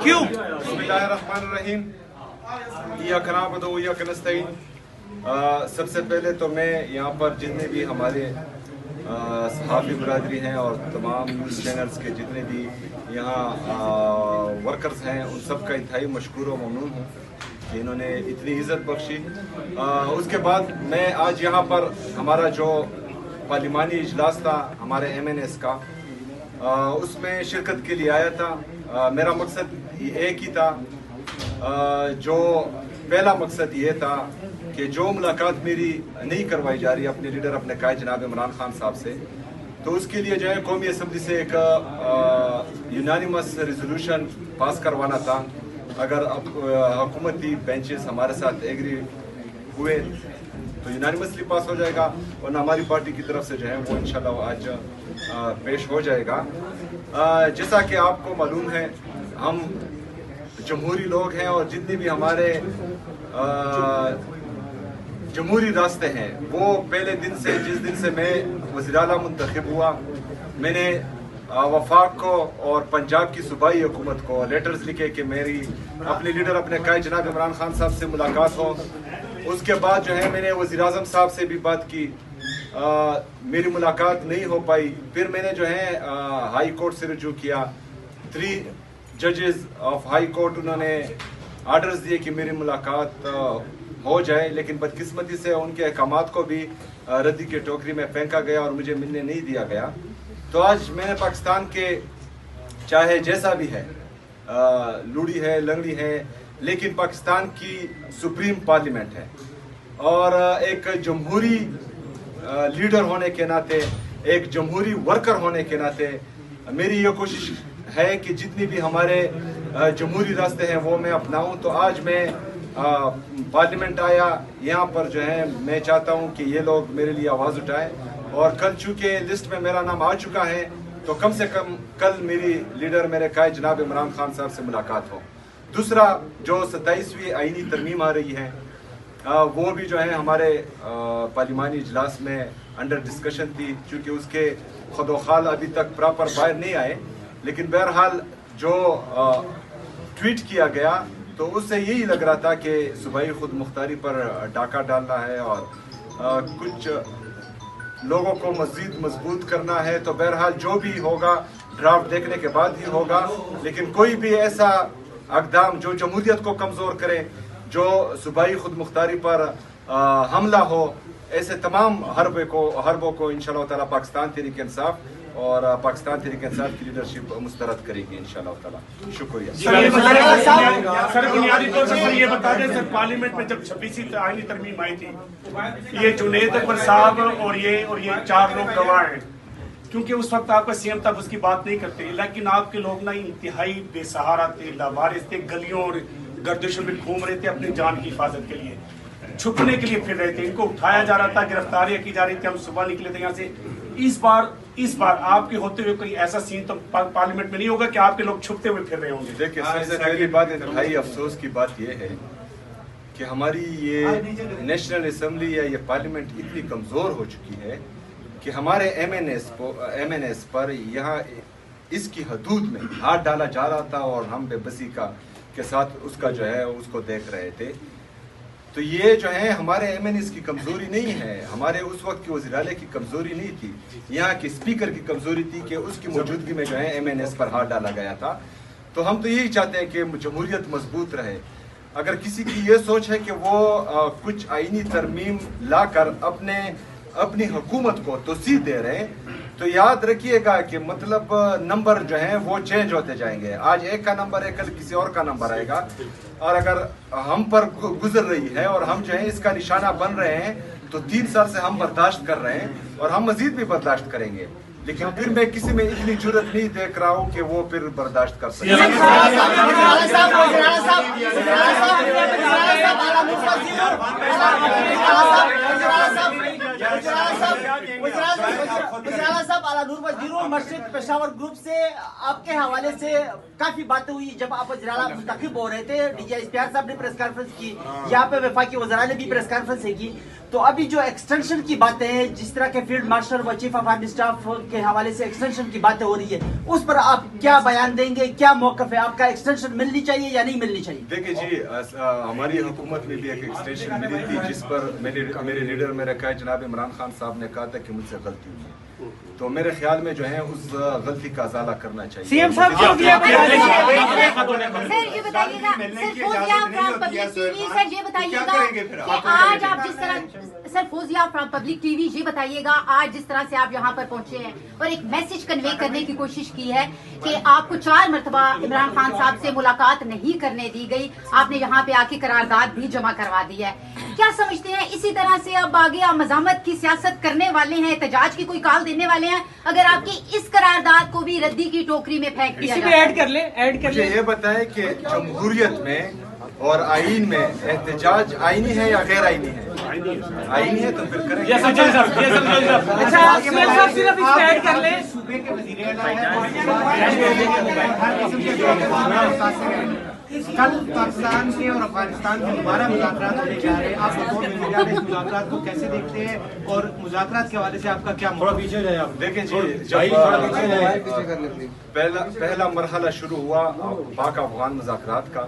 क्यों? बिस्मिल्लाहिर्रहमानिर्रहीम। इय्याका नअबुदु व इय्याका नस्तईन। सबसे पहले तो मैं यहाँ पर जितने भी हमारे सहाफ़ी बरादरी हैं और तमाम न्यूज़ चैनल्स के जितने भी यहाँ वर्कर्स हैं उन सब का इंतहाई मशकूर व ममनून हूँ कि इन्होंने इतनी इज़्ज़त बख्शी। उसके बाद मैं आज यहाँ पर हमारा जो पार्लिमानी इजलास था हमारे MNS का, उसमें शिरकत के लिए आया था। मेरा मकसद एक ही था। जो पहला मकसद ये था कि जो मुलाकात मेरी नहीं करवाई जा रही अपने लीडर अपने कायद जनाब इमरान खान साहब से, तो उसके लिए जो है कौमी असम्बली से एक यूनानिमस रेजोल्यूशन पास करवाना था। अगर अब हुकूमती बेंचेस हमारे साथ एग्री हुए तो यूनानिमसली पास हो जाएगा, वरना हमारी पार्टी की तरफ से जो है वो इंशाल्लाह आज पेश हो जाएगा। जैसा कि आपको मालूम है हम जमहूरी लोग हैं और जितने भी हमारे जमहूरी रास्ते हैं वो पहले दिन से, जिस दिन से मैं वज़ीर आला मुंतखब हुआ, मैंने वफाक को और पंजाब की सूबाई हुकूमत को लेटर्स लिखे कि मेरी अपने लीडर अपने कायद जनाब इमरान खान साहब से मुलाकात हो। उसके बाद जो है मैंने वज़ीर आज़म साहब से भी बात की, मेरी मुलाकात नहीं हो पाई। फिर मैंने जो है हाई कोर्ट से रुजू किया। 3 जजेस ऑफ हाई कोर्ट उन्होंने आर्डर्स दिए कि मेरी मुलाकात हो जाए, लेकिन बदकिस्मती से उनके अहकामात को भी रद्दी के टोकरी में फेंका गया और मुझे मिलने नहीं दिया गया। तो आज मैंने पाकिस्तान के चाहे जैसा भी है, लूड़ी है लंगड़ी है, लेकिन पाकिस्तान की सुप्रीम पार्लियामेंट है और एक जमहूरी लीडर होने के नाते, एक जमहूरी वर्कर होने के नाते मेरी ये कोशिश है कि जितनी भी हमारे जमहूरी रास्ते हैं वो मैं अपनाऊं। तो आज मैं पार्लियामेंट आया, यहाँ पर जो है मैं चाहता हूँ कि ये लोग मेरे लिए आवाज़ उठाएं और कल चूँकि लिस्ट में मेरा नाम आ चुका है तो कम से कम कल मेरी लीडर मेरे कायद जनाब इमरान खान साहब से मुलाकात हो। दूसरा, जो 27वीं आईनी तरमीम आ रही है वो भी जो है हमारे पार्लिमानी इजलास में अंडर डिस्कशन थी, चूँकि उसके खुदोखाल अभी तक प्रॉपर बाहर नहीं आए, लेकिन बहरहाल जो ट्वीट किया गया तो उससे यही लग रहा था कि सूबाई खुद मुख्तारी पर डाका डालना है और कुछ लोगों को मज़ीद मजबूत करना है। तो बहरहाल जो भी होगा ड्राफ्ट देखने के बाद ही होगा, लेकिन कोई भी ऐसा अक़दाम जो जमहूरियत को कमज़ोर करे, जो सूबाई खुद मुख्तारी पर हमला हो, ऐसे तमाम हरबों को इंशाअल्लाह ताला पाकिस्तान तहरीक इंसाफ और पाकिस्तान तहरीक इंसाफ की लीडरशिप मुस्तरद करेगी इंशाअल्लाह ताला। शुक्रिया। सर बुनियादी तौर पर ये बता दें, सर पार्लियामेंट में जब 26वीं आईनी तरमीम आई थी, ये जुनेद अकबर साहब और ये 4 लोग गवाह हैं, क्योंकि उस वक्त आपका CM तब उसकी बात नहीं करते, लेकिन आपके लोग ना इंतहाई बेसहारा थे, लावारिस थे, गलियों और गर्दिशों में घूम रहे थे अपनी जान की हिफाजत के लिए, छुपने के लिए फिर रहे थे, इनको उठाया जा रहा था, गिरफ्तारियां की जा रही थी, हम सुबह निकले थे यहाँ से। इस बार आपके होते हुए कोई ऐसा सीन तो पार्लियामेंट में नहीं होगा कि आपके लोग छुपते हुए फिर रहे होंगे? देखिए, सबसे पहली बात, इंतहाई अफसोस की बात यह है कि हमारी ये नेशनल असम्बली या ये पार्लियामेंट इतनी कमज़ोर हो चुकी है कि हमारे MNS पर यहाँ इसकी हदूद में हाथ डाला जा रहा था और हम बेबसी के साथ उसका जो है उसको देख रहे थे। तो ये जो है हमारे MNS की कमज़ोरी नहीं है, हमारे उस वक्त की वज़ीर आला की कमज़ोरी नहीं थी, यहाँ की स्पीकर की कमज़ोरी थी कि उसकी मौजूदगी में जो है MNS पर हाथ डाला गया था। तो हम तो यही चाहते हैं कि जमहूरियत मजबूत रहे। अगर किसी की ये सोच है कि वो कुछ आईनी तरमीम लाकर अपनी हुकूमत को तोसीह दे रहे हैं, तो याद रखिएगा कि मतलब नंबर जो हैं वो चेंज होते जाएंगे। आज एक का नंबर है, कल किसी और का नंबर आएगा, और अगर हम पर गुजर रही है और हम जो है इसका निशाना बन रहे हैं तो 3 साल से हम बर्दाश्त कर रहे हैं और हम मजीद भी बर्दाश्त करेंगे, लेकिन फिर मैं किसी में इतनी जुर्रत नहीं देख रहा हूँ कि वो फिर बर्दाश्त कर सके। वज़ीर-ए-आला साहब, आला नूर वज़ीर मशरिक़ पेशावर ग्रुप से आपके हवाले से काफी बातें हुई जब आप वज़ीर-ए-आला मुंतखब हो रहे थे। डीजी इश्तियाक साहब ने प्रेस कॉन्फ्रेंस की, यहाँ पे वफाकी वज़राए ने भी प्रेस कॉन्फ्रेंस की। तो अभी जो एक्सटेंशन की बातें हैं, जिस तरह के फील्ड मार्शल व चीफ ऑफ आर्मी स्टाफ के हवाले से एक्सटेंशन की बातें हो रही है, उस पर आप क्या बयान देंगे? क्या मौक़िफ़ है आपका? एक्सटेंशन मिलनी चाहिए या नहीं मिलनी चाहिए? देखिए जी, हमारी हुकूमत में भी एक एक्सटेंशन मिली थी, जिस पर मेरे लीडर मेरे कहा जनाब इमरान खान साहब ने कहा था कि मुझसे गलती हुई है। तो मेरे ख्याल में जो है उस गलती का अज़ाला करना चाहिए। सीएम साहब को सर ये बताइएगा, सर ये बताइएगा कि आज आप जिस तरह, sir Fauzia from public TV, ये बताइएगा आज जिस तरह से आप यहाँ पर पहुंचे हैं और एक मैसेज कन्वे करने की कोशिश की है कि आपको 4 मरतबा इमरान खान साहब से मुलाकात नहीं करने दी गई, आपने यहाँ पे आके करारदाद भी जमा करवा दी है। क्या समझते हैं इसी तरह से अब आगे आप मज़ामत की सियासत करने वाले हैं, एहतजाज की कोई कॉल देने वाले हैं, अगर आपकी इस करारदाद को भी रद्दी की टोकरी में फेंक दिया जाए? ऐड कर ले। ये बताएं कि जमहूरियत में और आइन में एहतजाज आईनी है या गैर आईनी है? आईनी है तो फिर करेंगे। अच्छा सीएम साहब सिर्फ इस पे ऐड कर ले। सूबे के वज़ीर-ए-आला कल पाकिस्तान के और अफगानिस्तान के दोबारा मुज़ाकरात होने जा रहे हैं, आप इस मुज़ाकरात को कैसे देखते हैं और मुज़ाकरात के हवाले से आपका क्या? देखें जी, जब पहला मरहला शुरू हुआ पाक अफगान मुज़ाकरात का,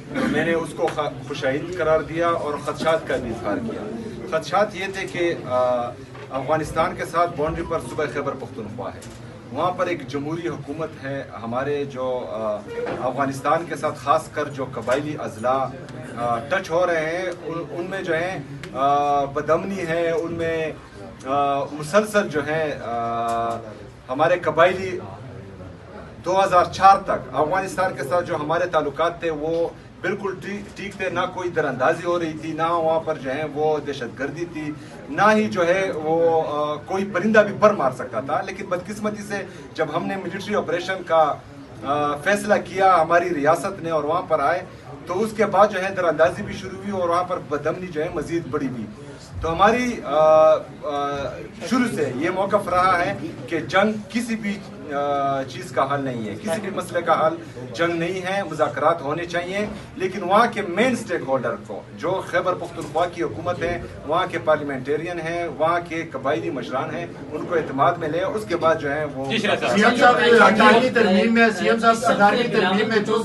तो मैंने उसको खुशाइद करार दिया और खदशात का भी इज़हार किया। खदशात ये थे कि अफगानिस्तान के साथ बाउंड्री पर सूबा खैबर पख्तूनख्वा है, वहाँ पर एक जमहूरी हुकूमत है। हमारे जो अफगानिस्तान के साथ ख़ास कर जो कबायली अज़ला टच हो रहे हैं, उनमें जो है बदअमनी है, उनमें मुसलसल जो है हमारे कबायली 2004 तक अफगानिस्तान के साथ जो हमारे ताल्लुकात थे वो बिल्कुल ठीक थे, ना कोई दरअंदाजी हो रही थी, ना वहाँ पर जो है वो दहशतगर्दी थी, ना ही जो है वो कोई परिंदा भी पर मार सकता था। लेकिन बदकिस्मती से जब हमने मिलिट्री ऑपरेशन का फैसला किया हमारी रियासत ने और वहाँ पर आए, तो उसके बाद जो है दरअंदाजी भी शुरू हुई और वहाँ पर बदअमनी जो है मजीद बढ़ी हुई। तो हमारी शुरू से ये मौक़िफ़ रहा है कि जंग किसी भी चीज़ का हल नहीं है, किसी भी मसले का हल जंग नहीं है, मुज़ाकरात होने चाहिए। लेकिन वहाँ के मेन स्टेक होल्डर को, जो खैबर पख्तूनख्वा की हुकूमत है, वहाँ के पार्लियामेंटेरियन हैं, वहाँ के कबायली मशरान हैं, उनको एतमाद में ले, उसके बाद जो है वो सीएम साहब तरमीम में सीएम साहब सरकार की तरमीम में जो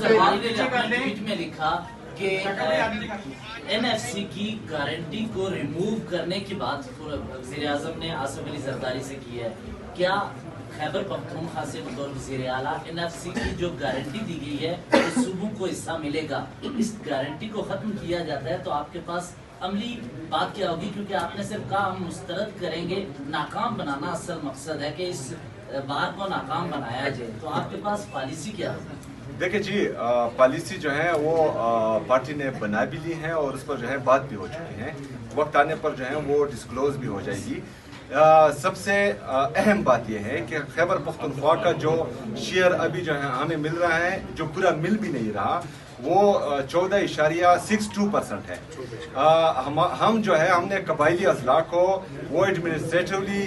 में लिखा कि एनएफसी की गारंटी को रिमूव करने की बात वज़ीर आज़म ने आसिफ अली जरदारी से की है। क्या खैबर पख्तूनख्वा से बतौर वज़ीर आला एनएफसी की जो गारंटी दी गई है तो सूबों को हिस्सा मिलेगा, इस गारंटी को खत्म किया जाता है तो आपके पास अमली बात क्या होगी? क्योंकि आपने सिर्फ कहा हम मुस्तरद करेंगे, नाकाम बनाना असल मकसद है कि इस बार को नाकाम बनाया जाए, तो आपके पास पॉलिसी क्या होगी? देखिए जी, पॉलिसी जो है वो पार्टी ने बना भी ली है और उस पर जो है बात भी हो चुकी है, वक्त आने पर जो है वो डिस्क्लोज भी हो जाएगी। सबसे अहम बात यह है कि खैबर पख्तूनख्वा का जो शेयर अभी जो है हमें मिल रहा है, जो पूरा मिल भी नहीं रहा, वो 14.62% है। हम जो है हमने कबायली अज़ला को वो एडमिनिस्ट्रेटिवली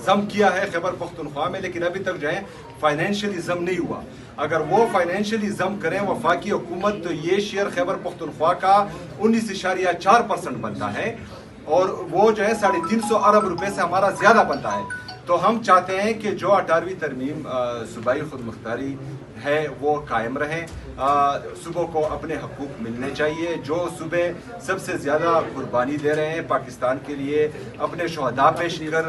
ज़म किया है खैबर पख्तूनख्वा में, लेकिन अभी तक जो है फाइनेंशियली ज़म नहीं हुआ। अगर वो फाइनेंशियली ज़म करें वफाकी हुकूमत, तो ये शेयर खैबर पख्तूनख्वा का 19.4% बनता है और वो जो है 350 अरब रुपए से हमारा ज़्यादा बनता है। तो हम चाहते हैं कि जो 18वीं तरमीम सूबाई खुद मुख्तारी है वो कायम रहे, सूबों को अपने हकूक़ मिलने चाहिए। जो सूबे सबसे ज़्यादा कुर्बानी दे रहे हैं पाकिस्तान के लिए, अपने शहदा पेश कर रहे हैं।